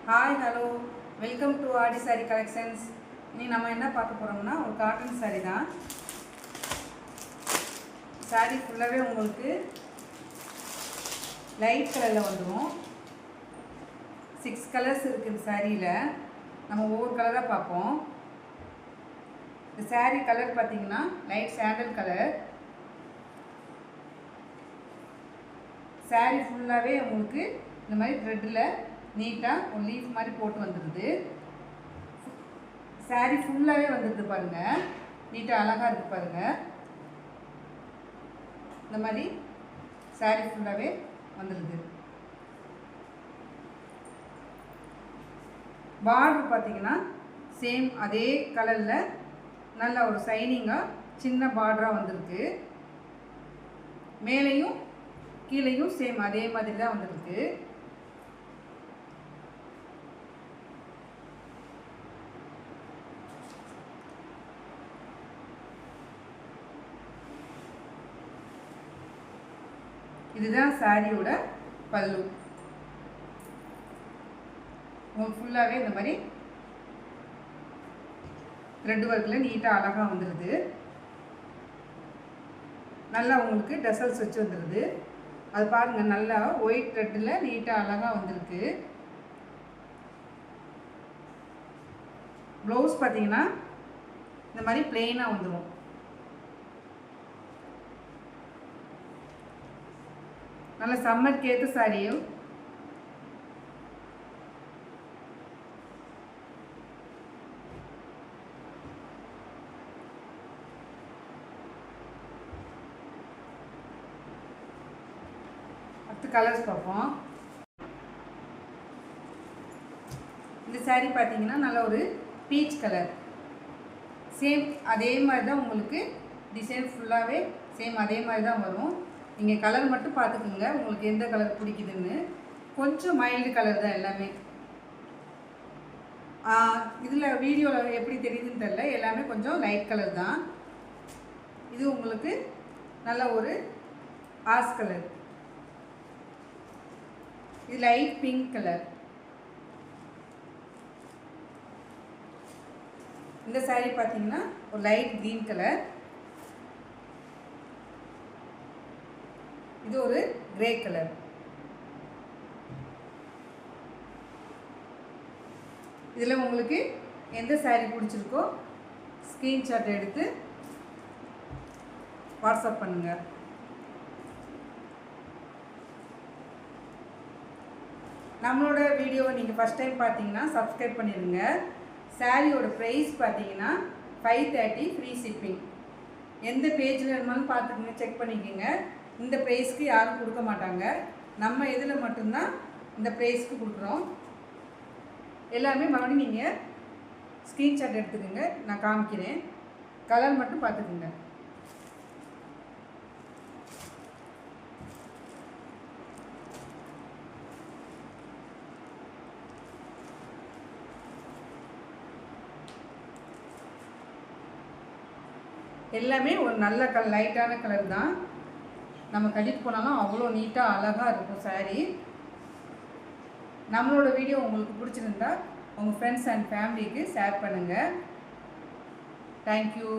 Hi hello welcome to Aadi sorry collections. இனி நம்ம என்ன பார்க்க போகிறோம்னா ஒரு காட்டன் சாரி தான். சாரி ஃபுல்லாகவே உங்களுக்கு லைட் கலரில் வந்துடும். 6 கலர்ஸ் இருக்குது இந்த சாரியில். நம்ம ஒவ்வொரு கலராக பார்ப்போம். இந்த சாரி கலர் பார்த்திங்கன்னா லைட் சாண்டல் கலர். சாரி ஃபுல்லாகவே உங்களுக்கு இந்த மாதிரி த்ரெட்டில் நீட்டாக ஒரு லீஃப் மாதிரி போட்டு வந்துடுது. சாரி ஃபுல்லாகவே வந்துடுது பாருங்கள், நீட்டாக அழகாக இருக்குது பாருங்கள். இந்த மாதிரி சாரி ஃபுல்லாகவே வந்துடுது. பார்டர் பார்த்திங்கன்னா சேம் அதே கலரில் நல்ல ஒரு சைனிங்காக சின்ன பார்டராக வந்துருக்கு. மேலேயும் கீழேயும் சேம் அதே மாதிரி தான் வந்துருக்கு. இதுதான் சாரியோட பல்லு. உங்களுக்கு ஃபுல்லாகவே இந்த மாதிரி த்ரெட் ஒர்க்கில் நீட்டாக அழகாக வந்துடுது. நல்லா உங்களுக்கு டசல்ஸ் வச்சு வந்துடுது. அது பாருங்கள், நல்லா ஒயிட் த்ரெட்டில் நீட்டாக அழகாக வந்துருக்கு. ப்ளவுஸ் பார்த்தீங்கன்னா இந்த மாதிரி பிளெயினாக வந்துடும். நல்ல சம்மருக்கு ஏற்ற சாரியும். அடுத்த கலர்ஸ் பார்ப்போம். இந்த சாரி பார்த்தீங்கன்னா நல்ல ஒரு பீச் கலர். சேம் அதே மாதிரி தான் உங்களுக்கு டிசைன் ஃபுல்லாகவே சேம் அதே மாதிரி தான் வரும். நீங்கள் கலர் மட்டும் பார்த்துக்குங்க, உங்களுக்கு எந்த கலர் பிடிக்குதுன்னு. கொஞ்சம் மைல்டு கலர் தான் எல்லாமே. இதில் வீடியோவில் எப்படி தெரியுதுன்னு தெரில, எல்லாமே கொஞ்சம் லைட் கலர் தான். இது உங்களுக்கு நல்ல ஒரு ஆஸ் கலர். இது லைட் பிங்க் கலர். இந்த சாரீ பார்த்தீங்கன்னா ஒரு லைட் க்ரீன் கலர். இது ஒரு கிரே கலர். இதில் உங்களுக்கு எந்த சாரீ பிடிச்சிருக்கோ ஸ்க்ரீன்ஷாட் எடுத்து வாட்ஸ்அப் பண்ணுங்கள். நம்மளோட வீடியோவை நீங்கள் ஃபஸ்ட் டைம் பார்த்தீங்கன்னா சப்ஸ்கிரைப் பண்ணிடுங்க. சாரியோட ப்ரைஸ் பார்த்தீங்கன்னா 530 ஃப்ரீ ஷிப்பிங். எந்த பேஜில் இருந்தாலும் பார்த்துக்குங்க, செக் பண்ணிக்கோங்க. இந்த ப்ரைஸ்க்கு யாரும் கொடுக்க மாட்டாங்க. நம்ம இதில் மட்டும்தான் இந்த ப்ரைஸ்க்கு கொடுக்குறோம். எல்லாமே மறுபடியும் நீங்கள் ஸ்க்ரீன்ஷாட் எடுத்துக்கோங்க, நான் காமிக்கிறேன். கலர் மட்டும் பார்த்துக்குங்க. எல்லாமே ஒரு நல்ல லைட்டான கலர் தான். நம்ம கட்டிட்டு போனாலும் அவ்வளோ நீட்டாக அழகாக இருக்கும் சாரீ. நம்மளோட வீடியோ உங்களுக்கு பிடிச்சிருந்தா உங்கள் ஃப்ரெண்ட்ஸ் அண்ட் ஃபேமிலிக்கு ஷேர் பண்ணுங்கள். தேங்க்யூ.